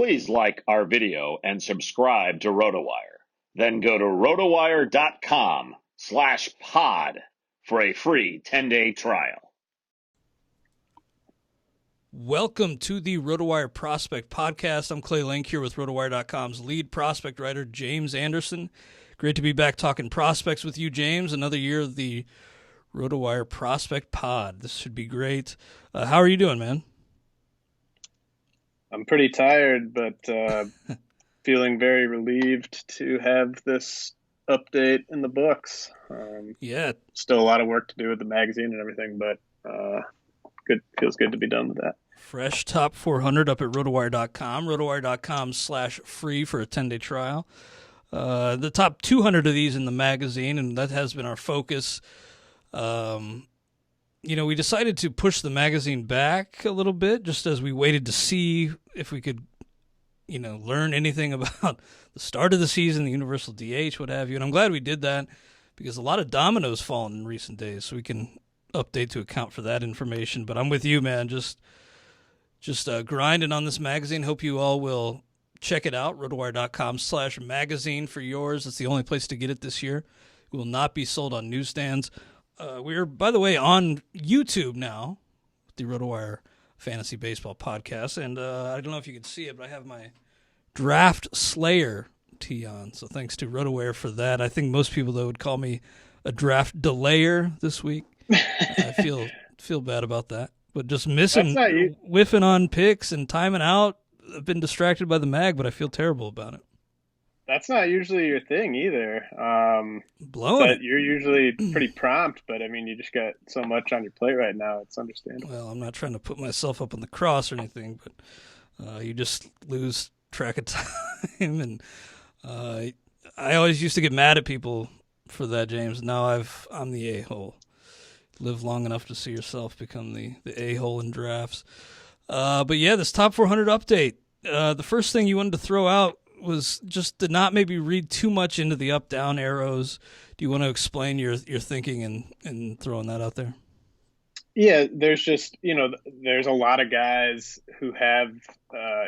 Please like our video and subscribe to RotoWire. Then go to rotowire.com/pod for a free 10-day trial. Welcome to the RotoWire Prospect Podcast. I'm Clay Link here with RotoWire.com's lead prospect writer, James Anderson. Great to be back talking prospects with you, James. Another year of the RotoWire Prospect Pod. This should be great. How are you doing, man? I'm pretty tired, but feeling very relieved to have this update in the books. Still a lot of work to do with the magazine and everything, but good. Feels good to be done with that. Fresh top 400 up at rotowire.com, rotowire.com/free for a 10-day trial. The top 200 of these in the magazine, and that has been our focus. We decided to push the magazine back a little bit just as we waited to see if we could, learn anything about the start of the season, the universal DH, what have you. And I'm glad we did that because a lot of dominoes fallen in recent days, so we can update to account for that information. But I'm with you, man. Just grinding on this magazine. Hope you all will check it out, rotowire.com/magazine for yours. It's the only place to get it this year. It will not be sold on newsstands. We're, by the way, on YouTube now with the RotoWire Fantasy Baseball Podcast. And I don't know if you can see it, but I have my Draft Slayer tee on. So thanks to RotoWire for that. I think most people, though, would call me a draft delayer this week. I feel bad about that. But just whiffing on picks and timing out. I've been distracted by the mag, but I feel terrible about it. That's not usually your thing either. Blowing it. You're usually pretty prompt, but I mean, you just got so much on your plate right now. It's understandable. Well, I'm not trying to put myself up on the cross or anything, but you just lose track of time. And I always used to get mad at people for that, James. Now I'm the a-hole. Live long enough to see yourself become the a-hole in drafts. But yeah, this top 400 update. The first thing you wanted to throw out was just to not maybe read too much into the UpDown Arrows. Do you want to explain your thinking in throwing that out there? Yeah, there's just, there's a lot of guys who have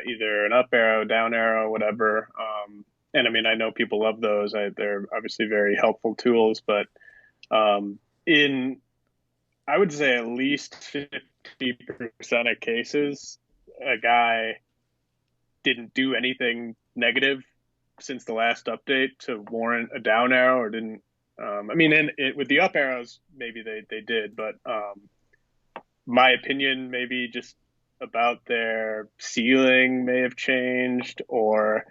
either an up arrow, down arrow, whatever. And I mean, I know people love those. They're obviously very helpful tools, but I would say at least 50% of cases, a guy didn't do anything negative since the last update to warrant a down arrow, or didn't. With the up arrows, maybe they did, but my opinion maybe just about their ceiling may have changed, or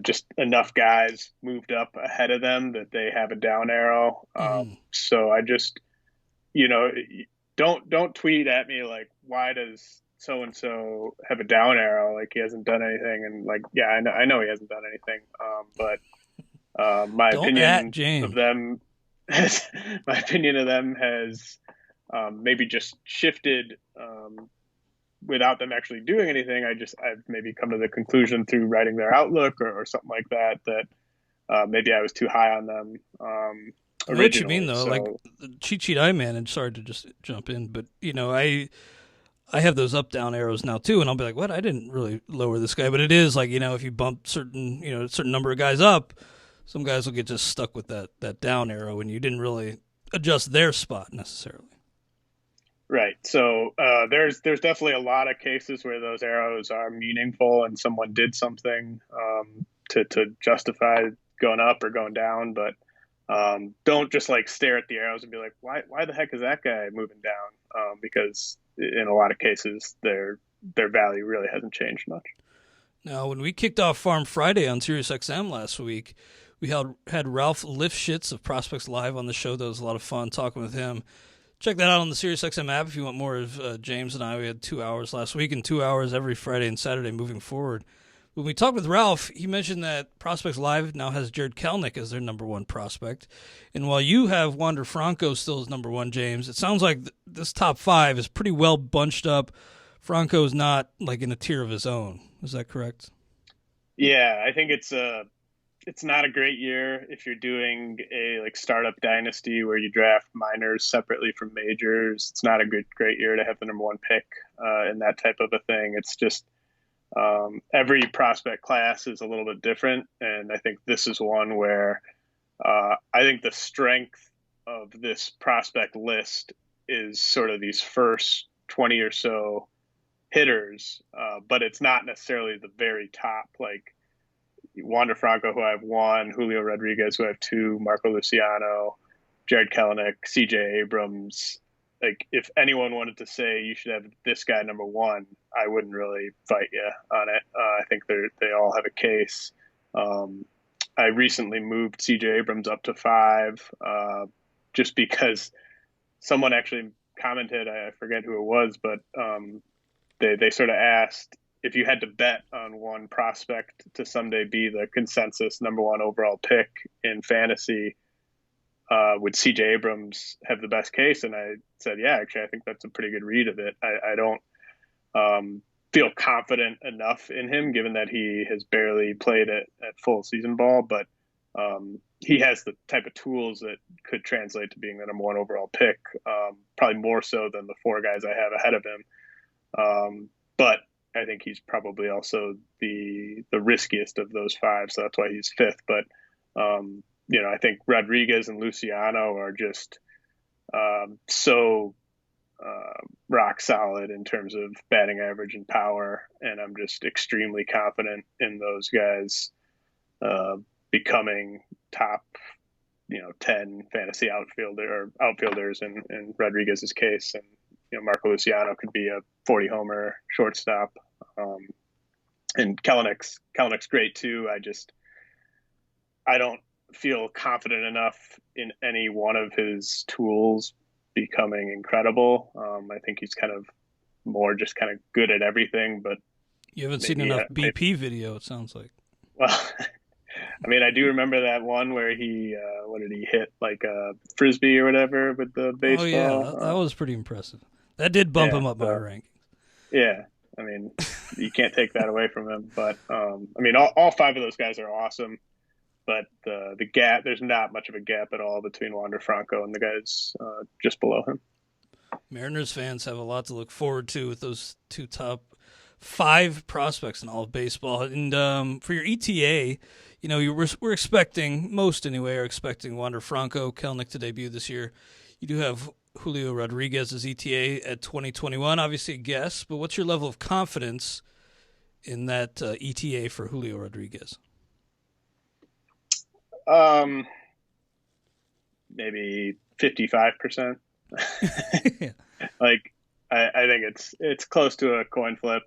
just enough guys moved up ahead of them that they have a down arrow. So I just, don't tweet at me like, why does so-and-so have a down arrow? Like, he hasn't done anything. And like, yeah, I know he hasn't done anything. But my opinion of them has maybe just shifted without them actually doing anything. I've maybe come to the conclusion through writing their outlook or something like that maybe I was too high on them. I know what you mean, though. So, like the cheat sheet I manage, sorry to just jump in, but I have those up-down arrows now too, and I'll be like, what? I didn't really lower this guy. But it is like, if you bump certain number of guys up, some guys will get just stuck with that down arrow, and you didn't really adjust their spot necessarily. Right. So there's definitely a lot of cases where those arrows are meaningful and someone did something to justify going up or going down, but don't just like stare at the arrows and be like, why the heck is that guy moving down? Because in a lot of cases, their value really hasn't changed much. Now, when we kicked off Farm Friday on SiriusXM last week, we had Ralph Lifshitz of Prospects Live on the show. That was a lot of fun talking with him. Check that out on the SiriusXM app if you want more of James and I. We had 2 hours last week and 2 hours every Friday and Saturday moving forward. When we talked with Ralph, he mentioned that Prospects Live now has Jared Kelenic as their number one prospect. And while you have Wander Franco still as number one, James, it sounds like this top five is pretty well bunched up. Franco's not like in a tier of his own. Is that correct? Yeah, I think it's not a great year if you're doing a like startup dynasty where you draft minors separately from majors. It's not a great year to have the number one pick in that type of a thing. It's just Every prospect class is a little bit different, and I think this is one where I think the strength of this prospect list is sort of these first 20 or so hitters, but it's not necessarily the very top, like Wander Franco, who I have 1, Julio Rodriguez, who I have 2, Marco Luciano, Jared Kelenic, CJ Abrams. Like, if anyone wanted to say you should have this guy number 1, I wouldn't really fight you on it. I think they all have a case. I recently moved CJ Abrams up to 5, just because someone actually commented, I forget who it was, but they sort of asked if you had to bet on one prospect to someday be the consensus number 1 overall pick in fantasy, would CJ Abrams have the best case? And I said, yeah, actually, I think that's a pretty good read of it. I don't feel confident enough in him, given that he has barely played at full season ball, but he has the type of tools that could translate to being the number 1 overall pick, probably more so than the 4 guys I have ahead of him. But I think he's probably also the riskiest of those 5, so that's why he's 5th. But I think Rodriguez and Luciano are just so rock solid in terms of batting average and power, and I'm just extremely confident in those guys becoming top 10 fantasy outfielders in Rodriguez's case. And Marco Luciano could be a 40 homer shortstop, and Kelenic's great too. I don't feel confident enough in any one of his tools becoming incredible. I think he's kind of more just kind of good at everything, but you haven't seen enough BP video, it sounds like. Well, I mean, I do remember that one where he, what did he hit, like a Frisbee or whatever with the baseball? Oh, yeah, that was pretty impressive. That did bump him up my rankings. Yeah, I mean, you can't take that away from him. But, I mean, all 5 of those guys are awesome. But the gap, there's not much of a gap at all between Wander Franco and the guys just below him. Mariners fans have a lot to look forward to with those 2 top 5 prospects in all of baseball. And for your ETA, we're expecting, most anyway, are expecting Wander Franco, Kelenic to debut this year. You do have Julio Rodriguez's ETA at 2021, obviously a guess, but what's your level of confidence in that ETA for Julio Rodriguez? Maybe 55%. Yeah. Like, I think it's close to a coin flip.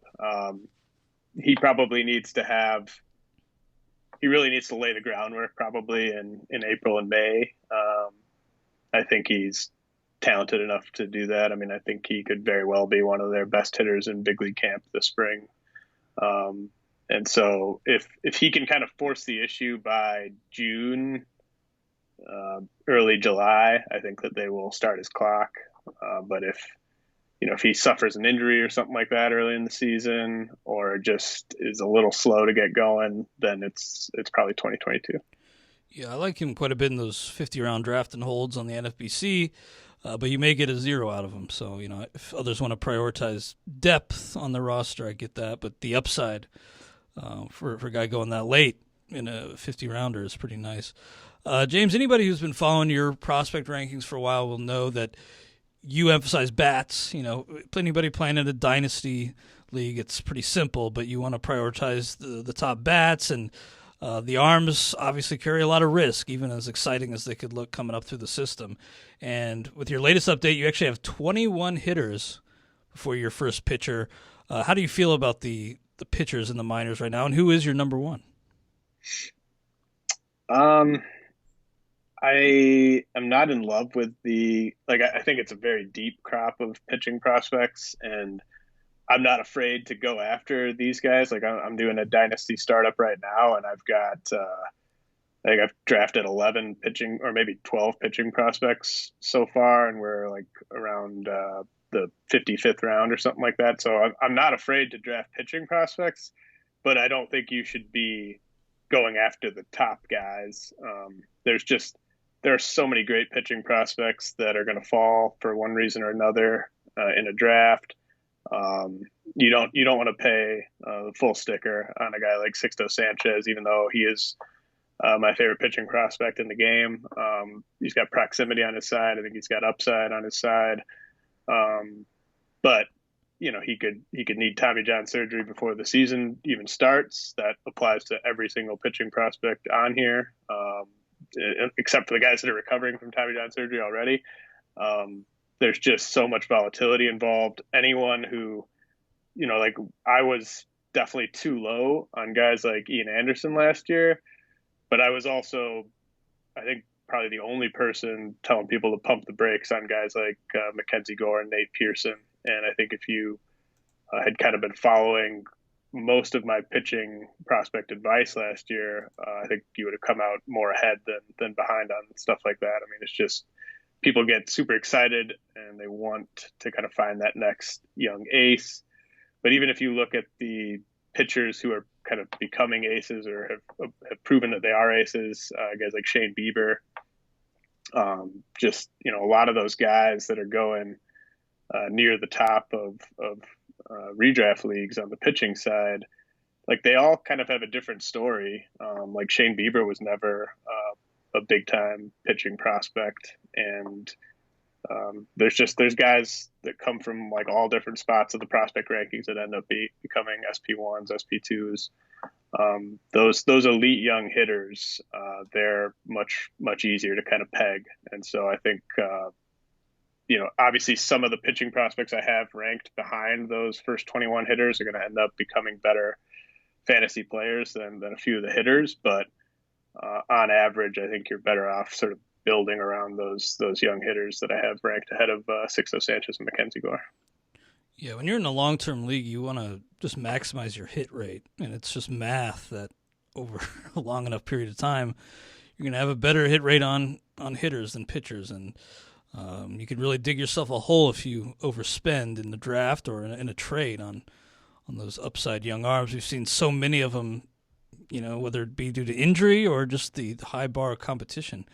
He probably needs to he really needs to lay the groundwork probably in April and May. I think he's talented enough to do that. I mean, I think he could very well be one of their best hitters in big league camp this spring. And so if he can kind of force the issue by June, early July, I think that they will start his clock. But if he suffers an injury or something like that early in the season, or just is a little slow to get going, then it's probably 2022. Yeah, I like him quite a bit in those 50-round draft and holds on the NFBC, but you may get a 0 out of him. So, if others want to prioritize depth on the roster, I get that. But the upside for a guy going that late in a 50-rounder is pretty nice. James, anybody who's been following your prospect rankings for a while will know that you emphasize bats. Anybody playing in a dynasty league, it's pretty simple, but you want to prioritize the top bats, and the arms obviously carry a lot of risk, even as exciting as they could look coming up through the system. And with your latest update, you actually have 21 hitters before your first pitcher. How do you feel about the pitchers in the minors right now, and who is your number 1? I am not in love with I think it's a very deep crop of pitching prospects, and I'm not afraid to go after these guys. Like, I'm doing a dynasty startup right now, and I've got, I think I've drafted 11 pitching, or maybe 12 pitching prospects so far, and we're like around the 55th round or something like that. So I'm not afraid to draft pitching prospects, but I don't think you should be going after the top guys. There are so many great pitching prospects that are going to fall for one reason or another in a draft. you don't want to pay the full sticker on a guy like Sixto Sanchez, even though he is my favorite pitching prospect in the game. He's got proximity on his side. I think he's got upside on his side. But he could need Tommy John surgery before the season even starts. That applies to every single pitching prospect on here, except for the guys that are recovering from Tommy John surgery already. There's just so much volatility involved. Anyone who, like I was definitely too low on guys like Ian Anderson last year, but I was also, I think, probably the only person telling people to pump the brakes on guys like Mackenzie Gore and Nate Pearson. And I think if you had kind of been following most of my pitching prospect advice last year, I think you would have come out more ahead than behind on stuff like that. I mean, it's just people get super excited and they want to kind of find that next young ace. But even if you look at the pitchers who are kind of becoming aces or have proven that they are aces, guys like Shane Bieber, a lot of those guys that are going near the top of redraft leagues on the pitching side, like they all kind of have a different story. Like Shane Bieber was never a big time pitching prospect, and there's guys that come from like all different spots of the prospect rankings that end up becoming SP1s, SP2s. Those elite young hitters, they're much easier to kind of peg. And so I think, obviously some of the pitching prospects I have ranked behind those first 21 hitters are going to end up becoming better fantasy players than a few of the hitters. But on average, I think you're better off sort of building around those young hitters that I have ranked ahead of Sixto Sanchez and Mackenzie Gore. Yeah, when you're in a long-term league, you want to just maximize your hit rate, and it's just math that over a long enough period of time, you're going to have a better hit rate on hitters than pitchers, and you can really dig yourself a hole if you overspend in the draft or in a trade on those upside young arms. We've seen so many of them, whether it be due to injury or just the high bar of competition,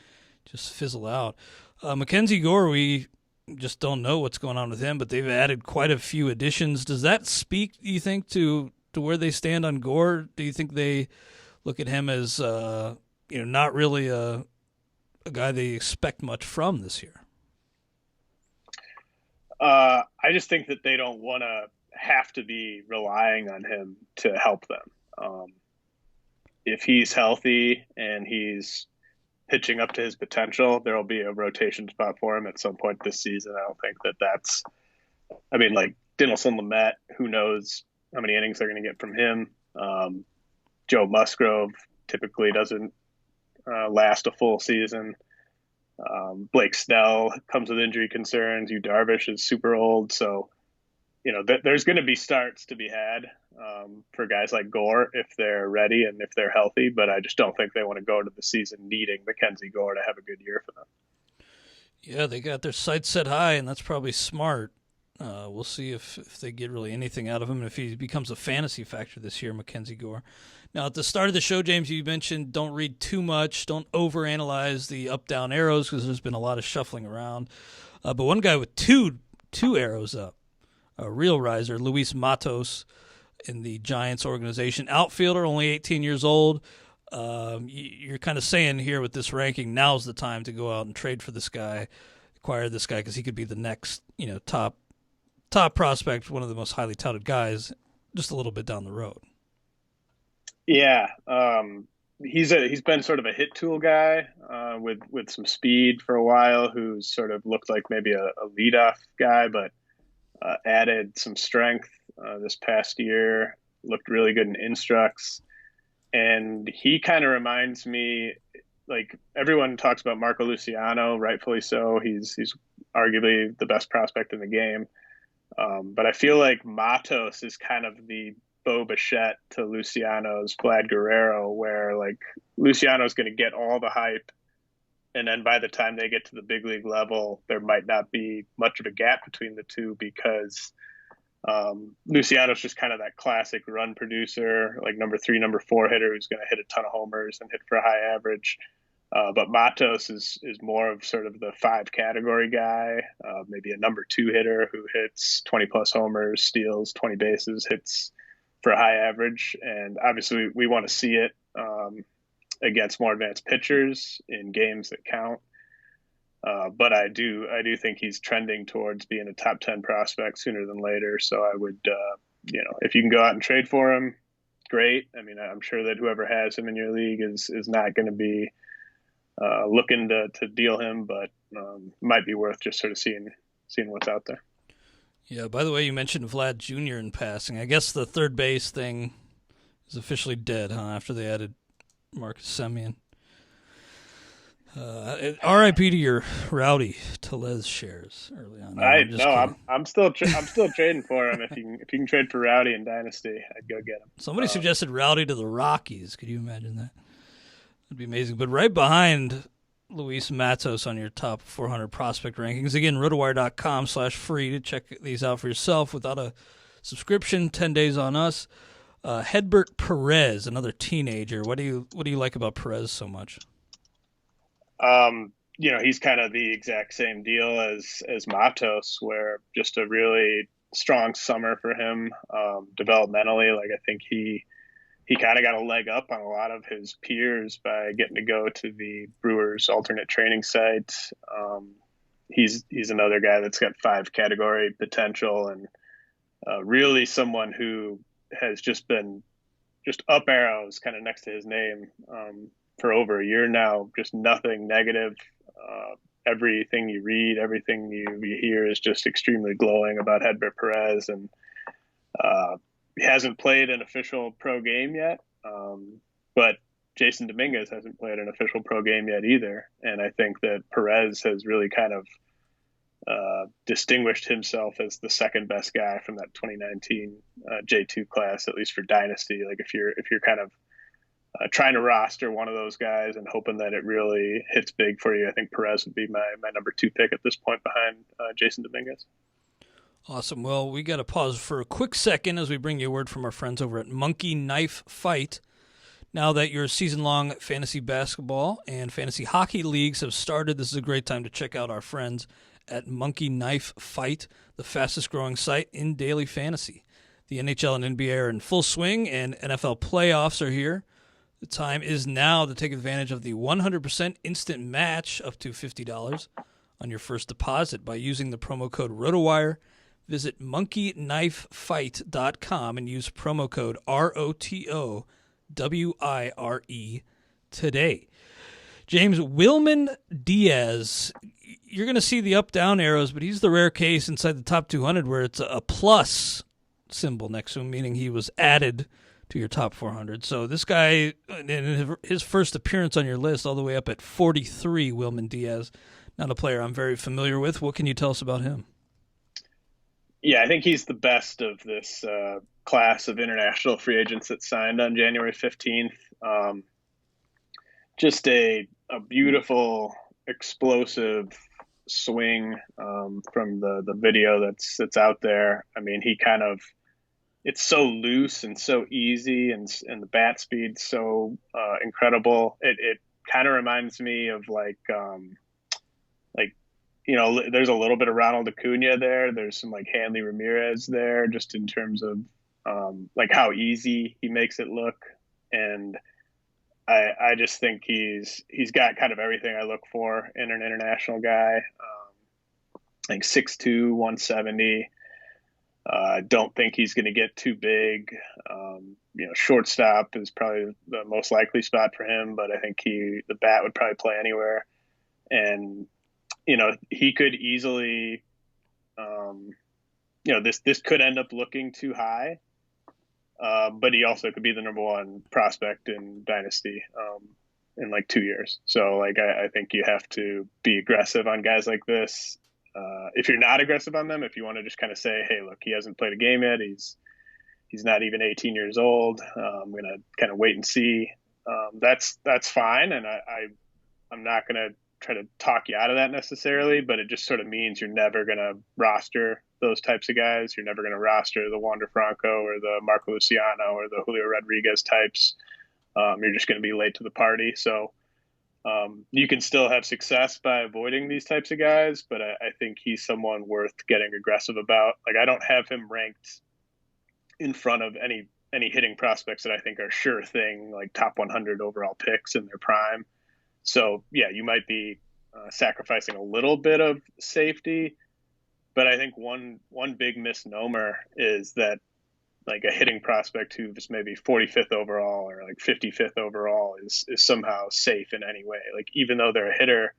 just fizzle out. Mackenzie Gore, we just don't know what's going on with him, but they've added quite a few additions. Does that speak, do you think, to where they stand on Gore? Do you think they look at him as not really a guy they expect much from this year? I just think that they don't want to have to be relying on him to help them. If he's healthy and he's pitching up to his potential, there will be a rotation spot for him at some point this season. I don't think that's, like Dinelson Lamet, who knows how many innings they're going to get from him. Joe Musgrove typically doesn't last a full season. Blake Snell comes with injury concerns. Yu Darvish is super old. So, there's going to be starts to be had for guys like Gore if they're ready and if they're healthy. But I just don't think they want to go into the season needing Mackenzie Gore to have a good year for them. Yeah, they got their sights set high, and that's probably smart. We'll see if they get really anything out of him and if he becomes a fantasy factor this year, Mackenzie Gore. Now, at the start of the show, James, you mentioned don't read too much, don't overanalyze the UpDown Arrows because there's been a lot of shuffling around. But one guy with two arrows up, a real riser, Luis Matos in the Giants organization. Outfielder, only 18 years old. You're kind of saying here with this ranking, now's the time to go out and trade for this guy, acquire this guy because he could be the next top prospect, one of the most highly touted guys, just a little bit down the road. Yeah, he's been sort of a hit tool guy with some speed for a while, who's sort of looked like maybe a leadoff guy, but added some strength this past year, looked really good in instructs. And he kind of reminds me, like everyone talks about Marco Luciano, rightfully so. He's arguably the best prospect in the game. But I feel like Matos is kind of the Bo Bichette to Luciano's Vlad Guerrero, where like Luciano's going to get all the hype, and then by the time they get to the big league level, there might not be much of a gap between the two because Luciano's just kind of that classic run producer, like number 3, number 4 hitter who's going to hit a ton of homers and hit for a high average. But Matos is more of sort of the 5 category guy, maybe a number 2 hitter who hits 20 plus homers, steals 20 bases, hits for a high average. And obviously we want to see it against more advanced pitchers in games that count. But I do think he's trending towards being a top 10 prospect sooner than later. So I would, if you can go out and trade for him, great. I mean, I'm sure that whoever has him in your league is not going to be looking to deal him, but might be worth just sort of seeing what's out there. Yeah, by the way, you mentioned Vlad Jr. in passing. I guess the third base thing is officially dead, huh, after they added Marcus Semien. R.I.P. to your Rowdy Tellez shares early on. I'm still trading for him. If you can trade for Rowdy in Dynasty, I'd go get him. Somebody suggested Rowdy to the Rockies. Could you imagine that? That'd be amazing. But right behind Luis Matos on your top 400 prospect rankings. Again, rotowire.com/free to check these out for yourself without a subscription. 10 days on us. Hedbert Perez, another teenager. What do you like about Perez so much? He's kind of the exact same deal as Matos, where just a really strong summer for him developmentally. Like I think he kind of got a leg up on a lot of his peers by getting to go to the Brewers alternate training site. He's another guy that's got 5 category potential and really someone who has just been up arrows kind of next to his name for over a year now. Just nothing negative. Everything you read, everything you hear is just extremely glowing about Herbert Perez, and he hasn't played an official pro game yet. But Jason Dominguez hasn't played an official pro game yet either. And I think that Perez has really kind of distinguished himself as the second best guy from that 2019 J2 class, at least for Dynasty. Like if you're kind of trying to roster one of those guys and hoping that it really hits big for you, I think Perez would be my number 2 pick at this point behind Jason Dominguez. Awesome. Well, we got to pause for a quick second as we bring you a word from our friends over at Monkey Knife Fight. Now that your season-long fantasy basketball and fantasy hockey leagues have started, this is a great time to check out our friends at Monkey Knife Fight, the fastest-growing site in daily fantasy. The NHL and NBA are in full swing, and NFL playoffs are here. The time is now to take advantage of the 100% instant match up to $50 on your first deposit by using the promo code RotoWire. Visit monkeyknifefight.com and use promo code ROTOWIRE today. James, Wilman Diaz, you're going to see the up-down arrows, but he's the rare case inside the top 200 where it's a plus symbol next to him, meaning he was added to your top 400. So this guy, in his first appearance on your list, all the way up at 43, Wilman Diaz, not a player I'm very familiar with. What can you tell us about him? Yeah, I think he's the best of this class of international free agents that signed on January 15th. Just a beautiful, explosive swing from the video that's out there. I mean, he kind of, it's so loose and so easy, and the bat speed so incredible. It kind of reminds me of there's a little bit of Ronald Acuna there. There's some Hanley Ramirez there, just in terms of how easy he makes it look. And I just think he's got kind of everything I look for in an international guy. 6'2", 170. Don't think he's going to get too big. Shortstop is probably the most likely spot for him, but I think the bat would probably play anywhere. And he could easily, this could end up looking too high, but he also could be the number 1 prospect in Dynasty in 2 years. So I think you have to be aggressive on guys like this. If you're not aggressive on them, if you want to just kind of say, hey, look, he hasn't played a game yet. He's not even 18 years old. I'm going to kind of wait and see. That's fine. And I'm not going to try to talk you out of that necessarily, but it just sort of means you're never going to roster those types of guys. You're never going to roster the Wander Franco or the Marco Luciano or the Julio Rodriguez types. You're just going to be late to the party. So You can still have success by avoiding these types of guys, but I think he's someone worth getting aggressive about. Like, I don't have him ranked in front of any hitting prospects that I think are sure thing, like top 100 overall picks in their prime. So yeah, you might be sacrificing a little bit of safety, but I think one big misnomer is that like a hitting prospect who's maybe 45th overall or like 55th overall is somehow safe in any way. Like, even though they're a hitter,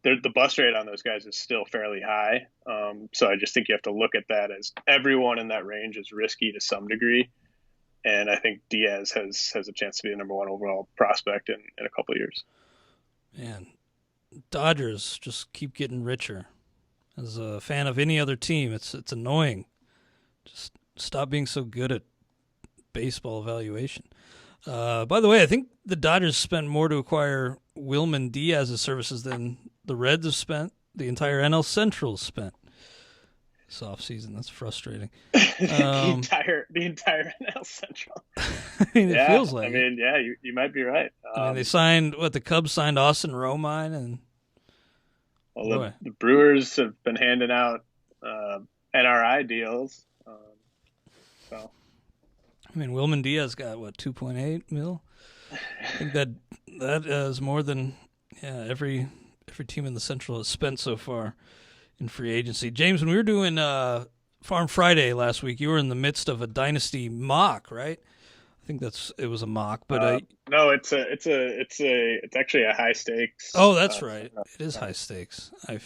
the bust rate on those guys is still fairly high. So I just think you have to look at that as everyone in that range is risky to some degree. And I think Diaz has a chance to be the number 1 overall prospect in a couple of years. Man, Dodgers just keep getting richer. As a fan of any other team, it's annoying. Just stop being so good at baseball evaluation. By the way, I think the Dodgers spent more to acquire Wilman Diaz's services than the Reds have spent, the entire NL Central spent this offseason. That's frustrating. The entire NL Central. I mean, it feels like. I mean, yeah, you might be right. They signed the Cubs signed Austin Romine, and the Brewers have been handing out NRI deals. So, I mean, Wilman Diaz got 2.8 mil. I think that is more than every team in the Central has spent so far in free agency. James, when we were doing Farm Friday last week, you were in the midst of a dynasty mock, right? I think it was a mock, but no, it's actually a high stakes. Oh, that's right. It is high stakes. I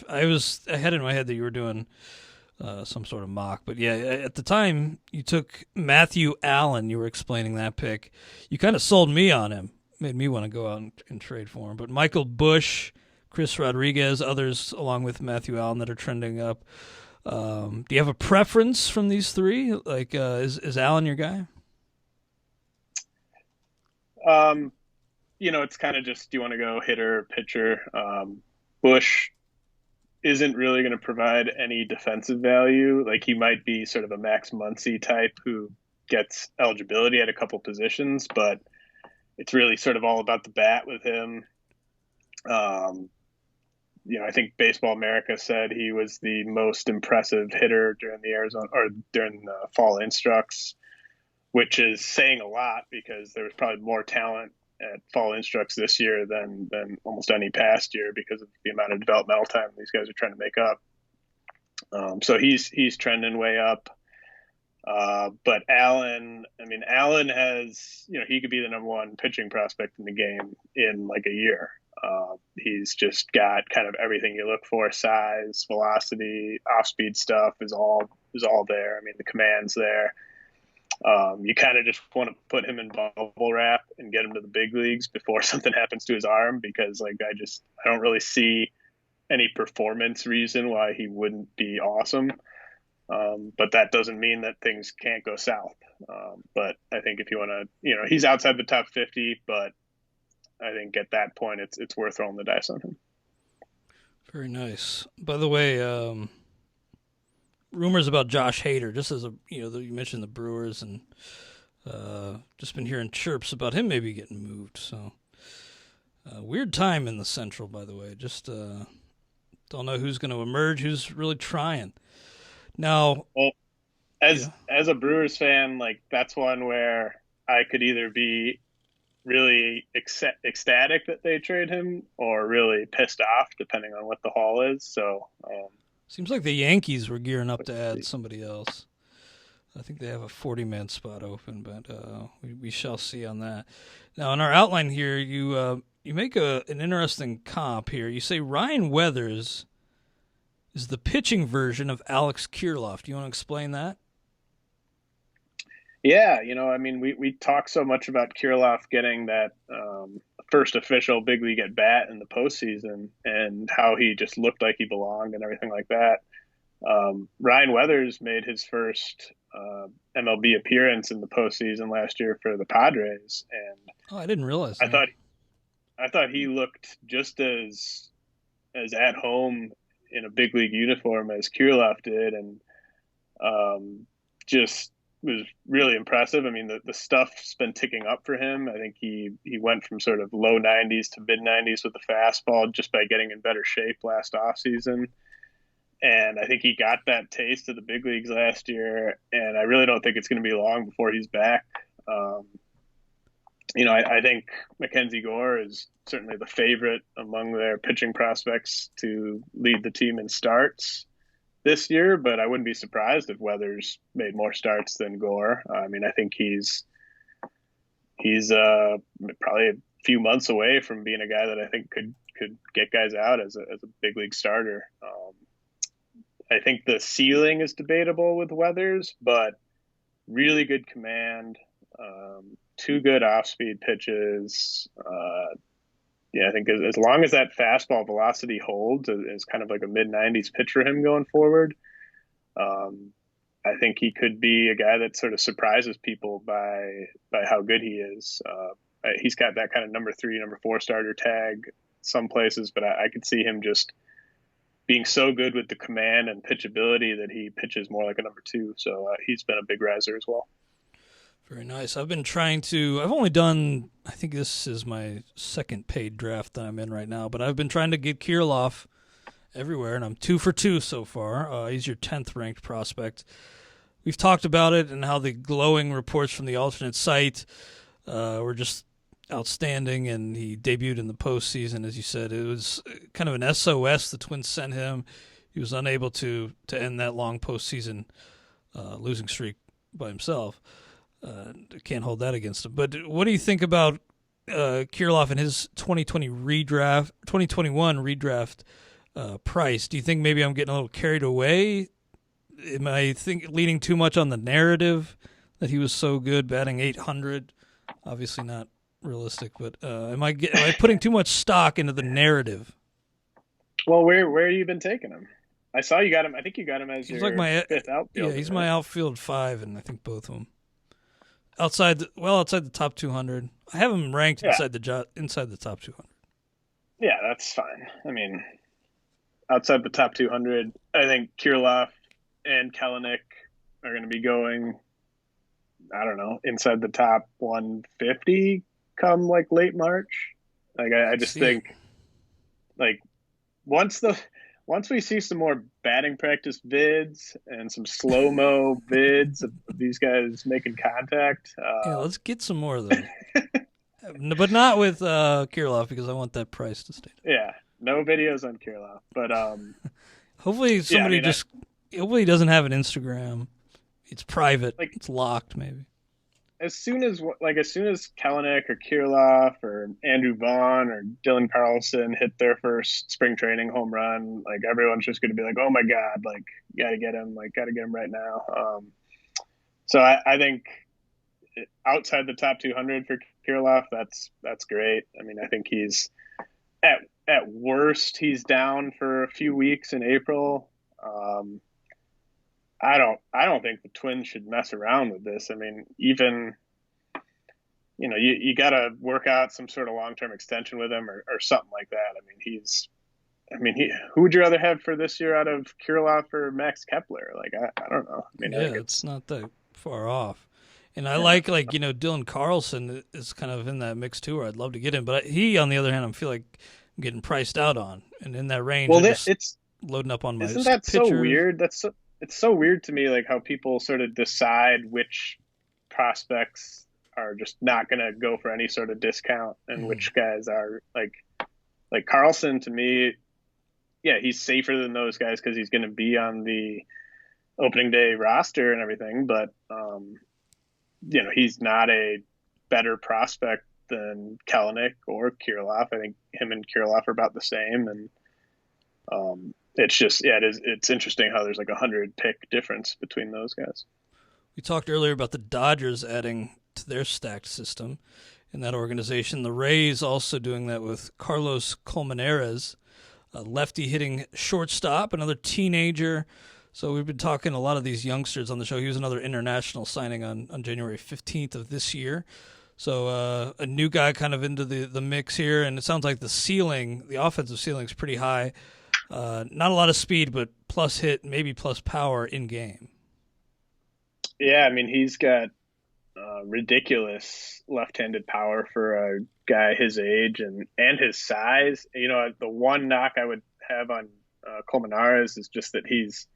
had in my head that you were doing some sort of mock, but yeah, at the time you took Matthew Allan. You were explaining that pick. You kind of sold me on him, made me want to go out and trade for him. But Michael Busch, Chris Rodriguez, others along with Matthew Allan that are trending up. Do you have a preference from these three? Like, is Allan your guy? It's kind of just, do you want to go hitter, pitcher? Busch isn't really going to provide any defensive value. Like, he might be sort of a Max Muncy type who gets eligibility at a couple positions, but it's really sort of all about the bat with him. I think Baseball America said he was the most impressive hitter during the fall instructs, which is saying a lot because there was probably more talent at fall instructs this year than almost any past year because of the amount of developmental time these guys are trying to make up. So he's trending way up. But Allan has, he could be the number 1 pitching prospect in the game in like a year. He's just got kind of everything you look for: size, velocity, off-speed stuff is all there. I mean, the command's there. You kind of just want to put him in bubble wrap and get him to the big leagues before something happens to his arm, because I don't really see any performance reason why he wouldn't be awesome. But that doesn't mean that things can't go south. But I think if you want to, he's outside the top 50, but I think at that point it's worth rolling the dice on him. Very nice. By the way, rumors about Josh Hader, just as you mentioned the Brewers, and just been hearing chirps about him maybe getting moved. So weird time in the Central, by the way. Just don't know who's going to emerge, who's really trying. Now, well, as a Brewers fan, like, that's one where I could either be really ecstatic that they trade him or really pissed off, depending on what the haul is. So seems like the Yankees were gearing up to add somebody else. I think they have a 40-man spot open, but we shall see on that. Now, in our outline here, you make an interesting comp here. You say Ryan Weathers is the pitching version of Alex Kirilloff. Do you want to explain that? Yeah, we talk so much about Kirilloff getting that first official big league at bat in the postseason and how he just looked like he belonged and everything like that. Ryan Weathers made his first MLB appearance in the postseason last year for the Padres, and I didn't realize that. I thought he looked just as at home in a big league uniform as Kirilloff did, and just was really impressive. I mean, the stuff's been ticking up for him. I think he went from sort of low 90s to mid 90s with the fastball just by getting in better shape last offseason. And I think he got that taste of the big leagues last year. And I really don't think it's going to be long before he's back. I think Mackenzie Gore is certainly the favorite among their pitching prospects to lead the team in starts this year, but I wouldn't be surprised if Weathers made more starts than Gore. I mean, I think he's probably a few months away from being a guy that I think could get guys out as a big league starter. I think the ceiling is debatable with Weathers, but really good command, 2 good off-speed pitches. I think as long as that fastball velocity holds, is kind of like a mid-90s pitch for him going forward. I think he could be a guy that sort of surprises people by how good he is. He's got that kind of number 3, number 4 starter tag some places, but I could see him just being so good with the command and pitchability that he pitches more like a number 2. So he's been a big riser as well. Very nice. I've only done, I think this is my second paid draft that I'm in right now, but I've been trying to get Kirilloff everywhere, and I'm 2 for 2 so far. He's your 10th ranked prospect. We've talked about it and how the glowing reports from the alternate site were just outstanding, and he debuted in the postseason, as you said. It was kind of an SOS the Twins sent him. He was unable to end that long postseason losing streak by himself. Can't hold that against him. But what do you think about Kirilloff and his 2021 redraft price? Do you think maybe I'm getting a little carried away? Am I leaning too much on the narrative that he was so good, batting .800? Obviously not realistic, but am I putting too much stock into the narrative? Well, where have you been taking him? I saw you got him. I think you got him as he's your like my 5th outfielder. Yeah, he's my outfield 5, and I think both of them. Outside the top 200. I have him ranked inside the top 200. Yeah, that's fine. I mean, outside the top 200, I think Kirilloff and Kelenic are going to be going, I don't know, inside the top 150 come like late March. Like I just think, like once we see some more batting practice vids and some slow-mo vids of these guys making contact. Let's get some more of those. But not with Kirilloff, because I want that price to stay. Yeah, no videos on Kirilloff. But hopefully hopefully he doesn't have an Instagram. It's private. It's locked, maybe. As soon as Kelenic or Kirilloff or Andrew Vaughn or Dylan Carlson hit their first spring training home run, like everyone's just going to be like, "Oh my God! Like, gotta get him! Like, gotta get him right now." So I think outside the top 200 for Kirilloff, that's great. I mean, I think he's at worst he's down for a few weeks in April. I don't think the Twins should mess around with this. I mean, even, you got to work out some sort of long-term extension with him or something like that. I mean, who would you rather have for this year out of Kirilloff or Max Kepler? Like, I don't know. I mean, it's not that far off. And I like Dylan Carlson is kind of in that mix too, where I'd love to get him. But he, on the other hand, I feel like I'm getting priced out on. And in that range, it's loading up on my Isn't that pitcher. So weird? It's so weird to me, like how people sort of decide which prospects are just not going to go for any sort of discount and which guys are like Carlson. To me, yeah, he's safer than those guys because he's going to be on the opening day roster and everything. But, he's not a better prospect than Kelenic or Kirilloff. I think him and Kirilloff are about the same. And, it's just, it's interesting how there's like 100 pick difference between those guys. We talked earlier about the Dodgers adding to their stacked system in that organization. The Rays also doing that with Carlos Colmenarez, a lefty hitting shortstop, another teenager. So we've been talking a lot of these youngsters on the show. He was another international signing on January 15th of this year. So a new guy kind of into the mix here, and it sounds like the offensive ceiling is pretty high. Not a lot of speed, but plus hit, maybe plus power in game. Yeah, I mean, he's got ridiculous left-handed power for a guy his age and his size. You know, the one knock I would have on Colmenarez is just that he's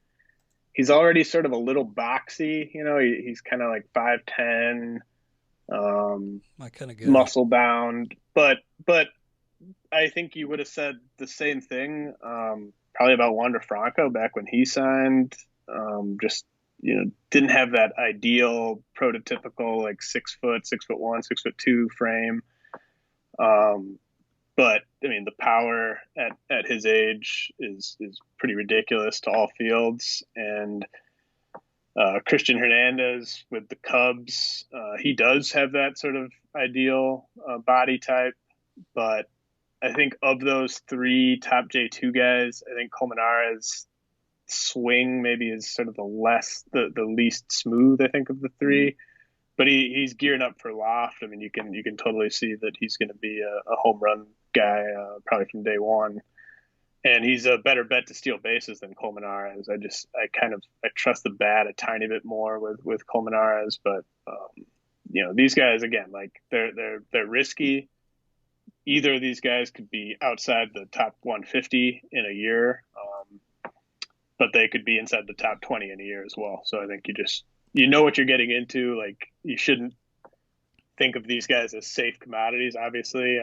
already sort of a little boxy. You know, he's kind of like 5'10", My kind of guy. muscle bound. But I think you would have said the same thing probably about Wander Franco back when he signed. Just didn't have that ideal prototypical like 6'1", 6'2" frame. But I mean, the power at his age is pretty ridiculous to all fields. And Cristian Hernandez with the Cubs, he does have that sort of ideal body type. But I think of those three top J2 guys, I think Colmenarez swing maybe is sort of the least smooth, I think, of the three. But he's gearing up for loft. I mean, you can totally see that he's going to be a home run guy probably from day one, and he's a better bet to steal bases than Colmenarez. I trust the bat a tiny bit more with Colmenarez, but these guys again, like they're risky. Either of these guys could be outside the top 150 in a year, but they could be inside the top 20 in a year as well. So I think you know what you're getting into. Like, you shouldn't think of these guys as safe commodities, obviously.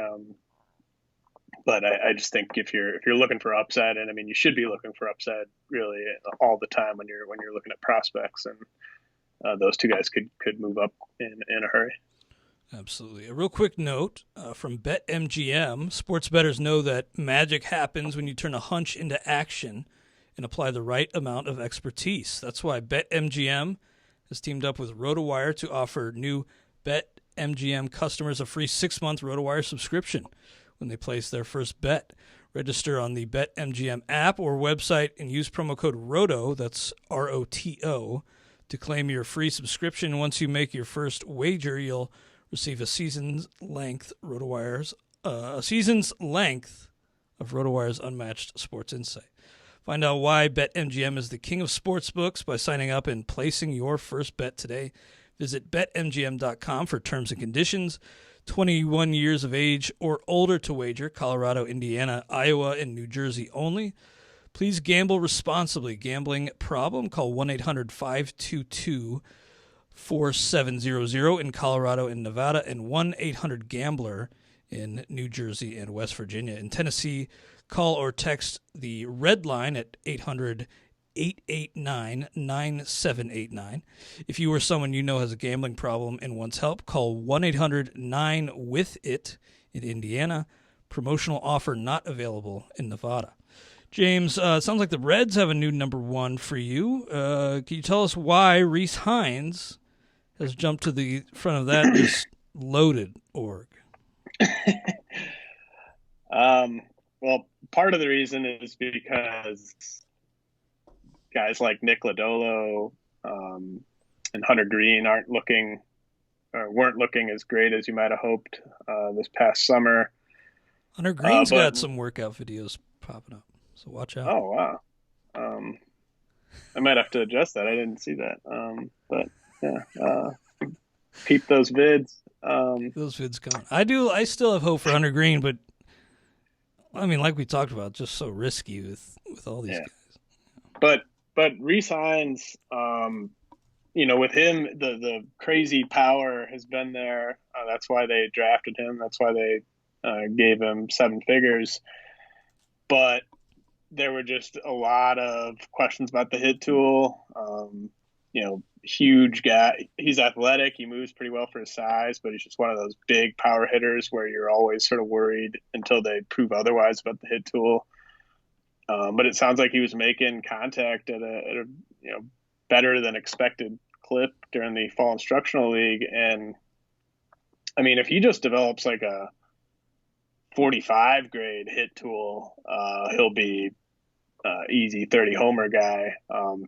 But I just think if you're looking for upside, and I mean, you should be looking for upside really all the time when you're looking at prospects, and those two guys could move up in a hurry. Absolutely. A real quick note from BetMGM. Sports bettors know that magic happens when you turn a hunch into action and apply the right amount of expertise. That's why BetMGM has teamed up with RotoWire to offer new BetMGM customers a free 6-month RotoWire subscription when they place their first bet. Register on the BetMGM app or website and use promo code ROTO, that's ROTO, to claim your free subscription. Once you make your first wager, you'll receive a season's length of RotoWire's unmatched sports insight. Find out why BetMGM is the king of sportsbooks by signing up and placing your first bet today. Visit BetMGM.com for terms and conditions. 21 years of age or older to wager. Colorado, Indiana, Iowa, and New Jersey only. Please gamble responsibly. Gambling problem? Call 1-800-522-4700 in Colorado and Nevada, and 1-800-GAMBLER in New Jersey and West Virginia. In Tennessee, call or text the red line at 800-889-9789. If you or someone you know has a gambling problem and wants help, call 1-800-9-WITH-IT in Indiana. Promotional offer not available in Nevada. James, sounds like the Reds have a new number one for you. Can you tell us why Rhys Hinds has jumped to the front of that just loaded org? Well, part of the reason is because guys like Nick Lodolo and Hunter Green weren't looking as great as you might have hoped this past summer. Hunter Green's got some workout videos popping up, so watch out. Oh, wow. I might have to adjust that. I didn't see that. But yeah, peep those vids. Those vids coming. I still have hope for Hunter Green, but I mean, like we talked about, just so risky with all these guys. But Rhys Hinds, with him, the crazy power has been there. That's why they drafted him. That's why they gave him 7 figures. But there were just a lot of questions about the hit tool. Huge guy. He's athletic. He moves pretty well for his size, but he's just one of those big power hitters where you're always sort of worried until they prove otherwise about the hit tool. But it sounds like he was making contact at a better than expected clip during the fall instructional league. And I mean, if he just develops like a 45 grade hit tool, he'll be easy 30 homer guy.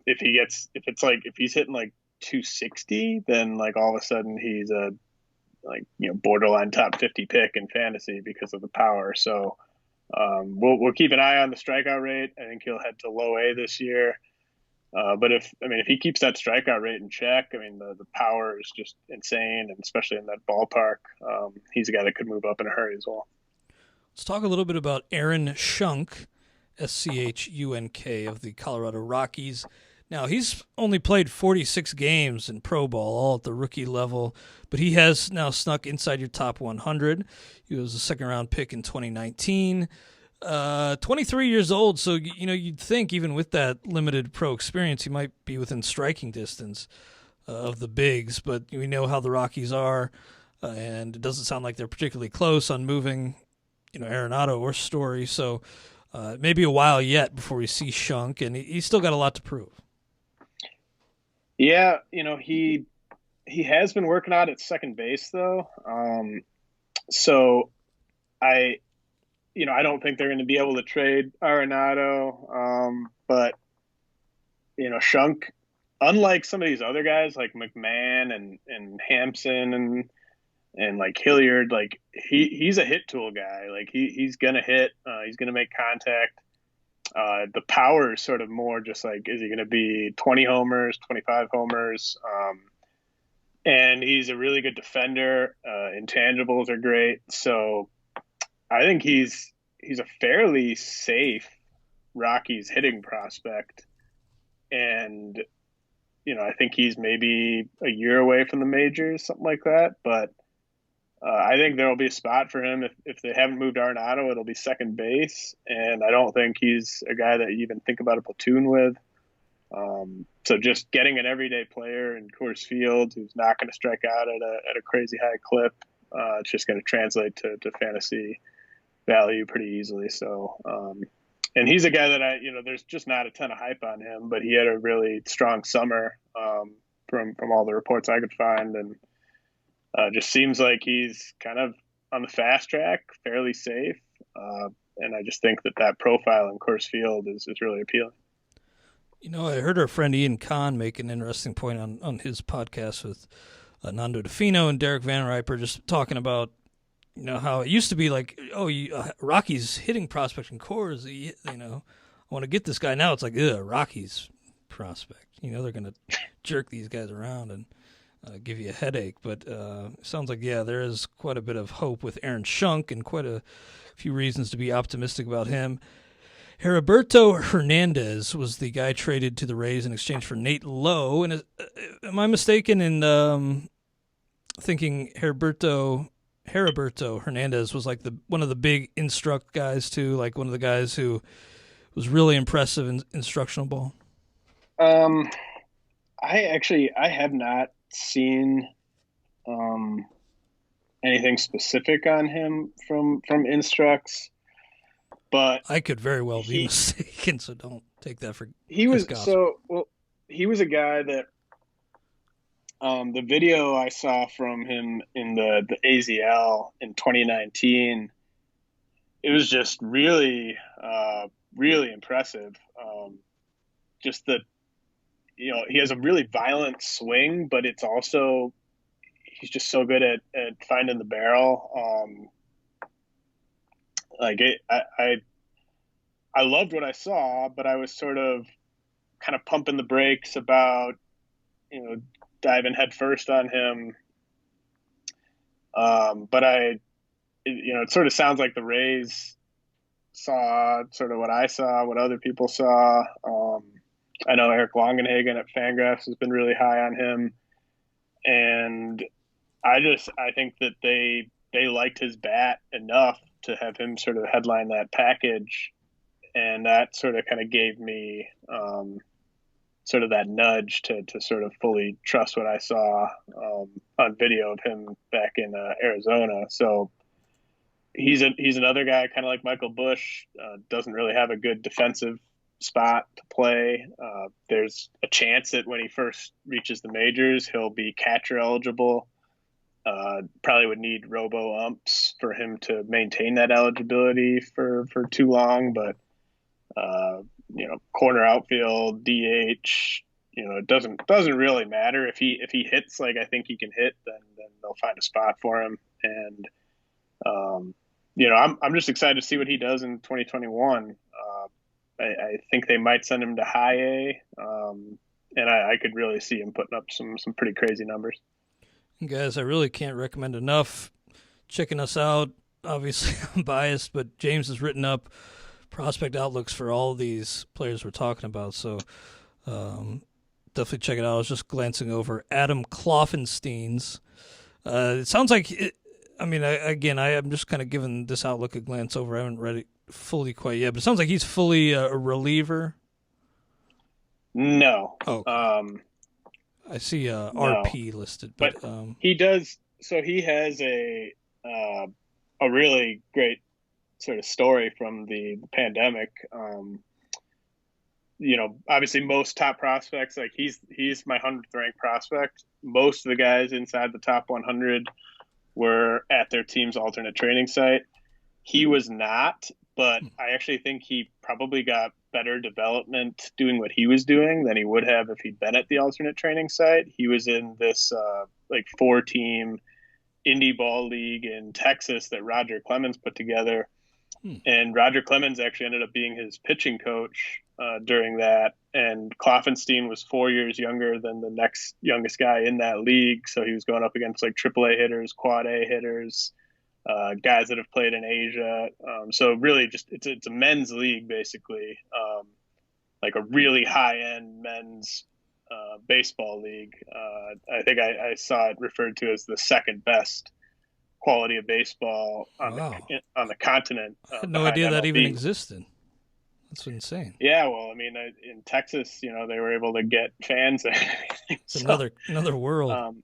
If he's hitting like 260, then like all of a sudden he's a borderline top 50 pick in fantasy because of the power. So we'll keep an eye on the strikeout rate. I think he'll head to low A this year. But if he keeps that strikeout rate in check, the power is just insane, and especially in that ballpark, he's a guy that could move up in a hurry as well. Let's talk a little bit about Aaron Schunk, Schunk, of the Colorado Rockies. Now, he's only played 46 games in pro ball, all at the rookie level, but he has now snuck inside your top 100. He was a second-round pick in 2019. 23 years old, so you'd think even with that limited pro experience, he might be within striking distance of the bigs. But we know how the Rockies are, and it doesn't sound like they're particularly close on moving, Arenado or Story. So maybe a while yet before we see Schunk, and he's still got a lot to prove. Yeah, he has been working out at second base though, so I don't think they're going to be able to trade Arenado, but Schunk, unlike some of these other guys like McMahon and Hampson and like Hilliard, like he's a hit tool guy. Like he's gonna hit, he's gonna make contact. The power is sort of more just like, is he going to be 20 homers, 25 homers? And he's a really good defender. Intangibles are great. So I think he's a fairly safe Rockies hitting prospect. And, I think he's maybe a year away from the majors, something like that. But I think there will be a spot for him. If they haven't moved Arenado, it'll be second base. And I don't think he's a guy that you even think about a platoon with. So just getting an everyday player in Coors Field who's not going to strike out at a crazy high clip, it's just going to translate to fantasy value pretty easily. So, and he's a guy that there's just not a ton of hype on him, but he had a really strong summer from all the reports I could find. And just seems like he's kind of on the fast track, fairly safe. And I just think that profile in Coors Field is really appealing. I heard our friend Ian Kahn make an interesting point on his podcast with Nando DeFino and Derek Van Riper, just talking about, how it used to be like, Rockies hitting prospect in Coors, I want to get this guy. Now it's like, Rockies prospect. They're going to jerk these guys around and give you a headache. But it sounds like, there is quite a bit of hope with Aaron Schunk and quite a few reasons to be optimistic about him. Heriberto Hernandez was the guy traded to the Rays in exchange for Nate Lowe. And am I mistaken in thinking Heriberto Hernandez was like one of the big instruct guys too, like one of the guys who was really impressive in instructional ball? I have not seen anything specific on him from Instructs, but I could very well be mistaken, so don't take that for he was he was a guy that the video I saw from him in the AZL in 2019, it was just really really impressive. Just that he has a really violent swing, but it's also he's just so good at finding the barrel. I loved what I saw, but I was sort of kind of pumping the brakes about diving head first on him. But it sort of sounds like the Rays saw sort of what I saw, what other people saw. I know Eric Longenhagen at Fangraphs has been really high on him, and I think that they liked his bat enough to have him sort of headline that package, and that sort of kind of gave me sort of that nudge to sort of fully trust what I saw on video of him back in Arizona. So he's another guy kind of like Michael Busch, doesn't really have a good defensive spot to play. There's a chance that when he first reaches the majors, he'll be catcher eligible. Probably would need robo umps for him to maintain that eligibility for too long, but corner outfield, DH, it doesn't really matter if he hits like I think he can hit, then they'll find a spot for him. And I'm just excited to see what he does in 2021. I think they might send him to high A, and I could really see him putting up some pretty crazy numbers. Guys, I really can't recommend enough checking us out. Obviously, I'm biased, but James has written up prospect outlooks for all of these players we're talking about, so definitely check it out. I was just glancing over Adam Kloffenstein's. It sounds like I'm just kind of giving this outlook a glance over. I haven't read it fully quite yet, but it sounds like he's fully a reliever. No. Oh, I see no. RP listed, but he does. So he has a really great sort of story from the pandemic. Obviously most top prospects, like he's my 100th ranked prospect. Most of the guys inside the top 100 were at their team's alternate training site. He was not, but I actually think he probably got better development doing what he was doing than he would have if he'd been at the alternate training site. He was in this 4-team indie ball league in Texas that Roger Clemens put together. And Roger Clemens actually ended up being his pitching coach during that. And Kloffenstein was 4 years younger than the next youngest guy in that league. So he was going up against like AAA hitters, quad A hitters, guys that have played in Asia. So really just it's a men's league, basically, like a really high end men's baseball league. I think I saw it referred to as the second best quality of baseball on the continent. I had no idea that even existed. That's insane. Yeah, well, I mean, in Texas, they were able to get fans. It's another world.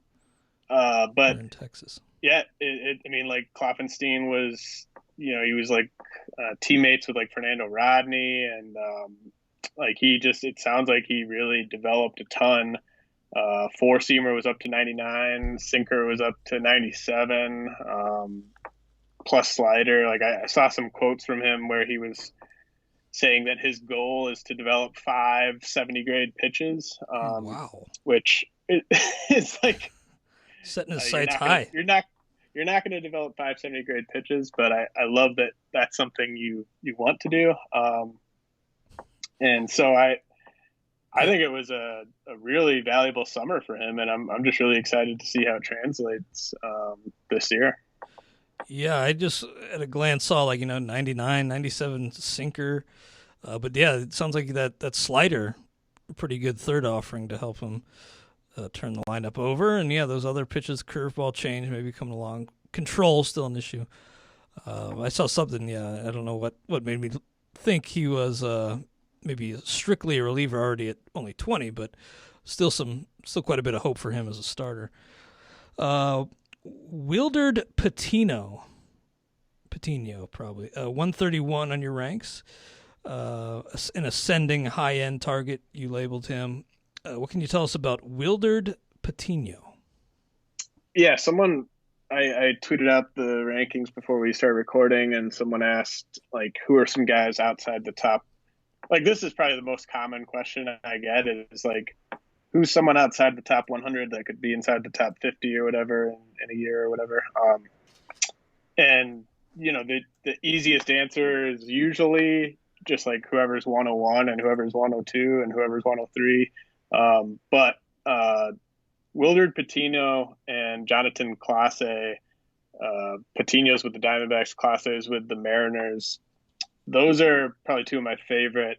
But in Texas, yeah, like Kloffenstein was, he was like teammates with like Fernando Rodney, and it sounds like he really developed a ton. Four-seamer was up to 99, sinker was up to 97, plus slider. Like I saw some quotes from him where he was saying that his goal is to develop 5 70-grade pitches. Wow. Which is like setting his sights high. You're not going to develop 5 70-grade pitches, but I love that that's something you want to do. And so I think it was a really valuable summer for him, and I'm just really excited to see how it translates this year. Yeah, I just at a glance saw 99, 97 sinker. But yeah, it sounds like that slider, a pretty good third offering to help him turn the lineup over. And yeah, those other pitches, curveball change, maybe coming along. Control still an issue. I saw something, I don't know what made me think he was maybe strictly a reliever already at only 20, but still quite a bit of hope for him as a starter. Wilderd Patino, probably 131 on your ranks. An ascending high-end target, you labeled him. What can you tell us about Wilderd Patino? Yeah, I tweeted out the rankings before we started recording, and someone asked, who are some guys outside the top? This is probably the most common question I get is, who's someone outside the top 100 that could be inside the top 50 or whatever in a year or whatever? And, the easiest answer is usually just whoever's 101 and whoever's 102 and whoever's 103. But Wilderd Patino and Jonatan Clase, Patino's with the Diamondbacks, Clase's with the Mariners. Those are probably two of my favorite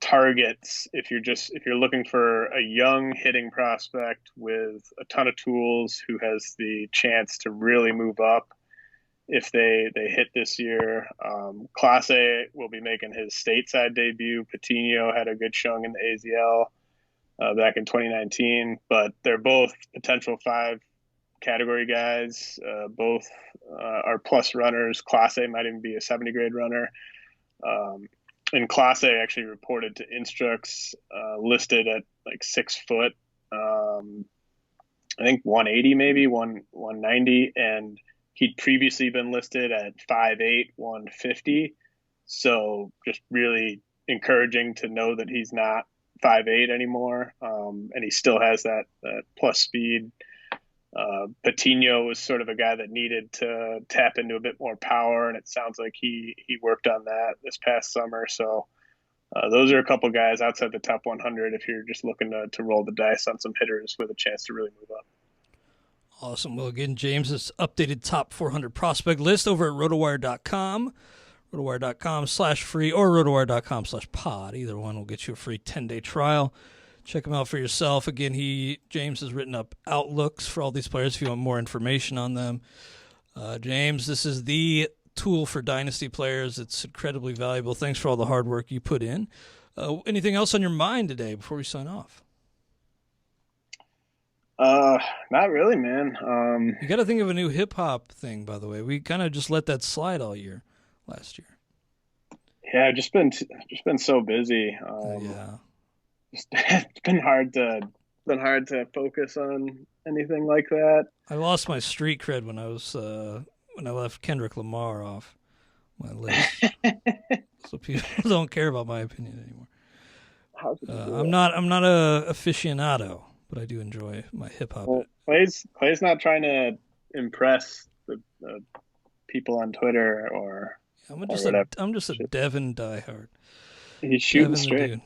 targets if you're looking for a young hitting prospect with a ton of tools who has the chance to really move up if they hit this year. Clase will be making his stateside debut. Patino had a good showing in the AZL back in 2019, but they're both potential 5 category guys. Both are plus runners. Clase might even be a 70 grade runner. And Clase actually reported to Instructs, listed at 6 foot, I think 180, maybe 190. And he'd previously been listed at 5'8", 150. So just really encouraging to know that he's not 5'8" anymore. And he still has that plus speed. Patino was sort of a guy that needed to tap into a bit more power, and it sounds like he worked on that this past summer. So those are a couple guys outside the top 100 if you're just looking to roll the dice on some hitters with a chance to really move up. Awesome. Well, again, James's updated top 400 prospect list over at rotowire.com, rotowire.com/free or rotowire.com/pod. Either one will get you a free 10-day trial. Check him out for yourself. Again, James has written up outlooks for all these players if you want more information on them. James, this is the tool for dynasty players. It's incredibly valuable. Thanks for all the hard work you put in. Anything else on your mind today before we sign off? Not really, man. You got to think of a new hip hop thing, by the way. We kind of just let that slide all year last year. Yeah, I've just been so busy. Yeah. It's been hard to focus on anything like that. I lost my street cred when I left Kendrick Lamar off my list. So people don't care about my opinion anymore. I'm not a aficionado, but I do enjoy my hip hop. Well, Clay's not trying to impress the people on Twitter or. I'm just a Devin diehard. He's shooting Devin straight.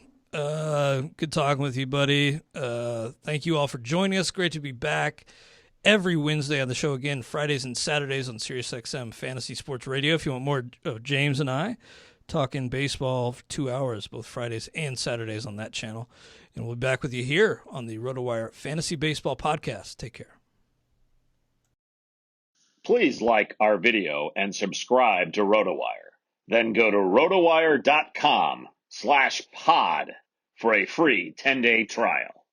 Good talking with you, buddy. Thank you all for joining us. Great to be back every Wednesday on the show again, Fridays and Saturdays on SiriusXM Fantasy Sports Radio. If you want more of James and I talking baseball for 2 hours, both Fridays and Saturdays on that channel. And we'll be back with you here on the RotoWire Fantasy Baseball Podcast. Take care. Please like our video and subscribe to RotoWire. Then go to rotowire.com/pod for a free 10-day trial.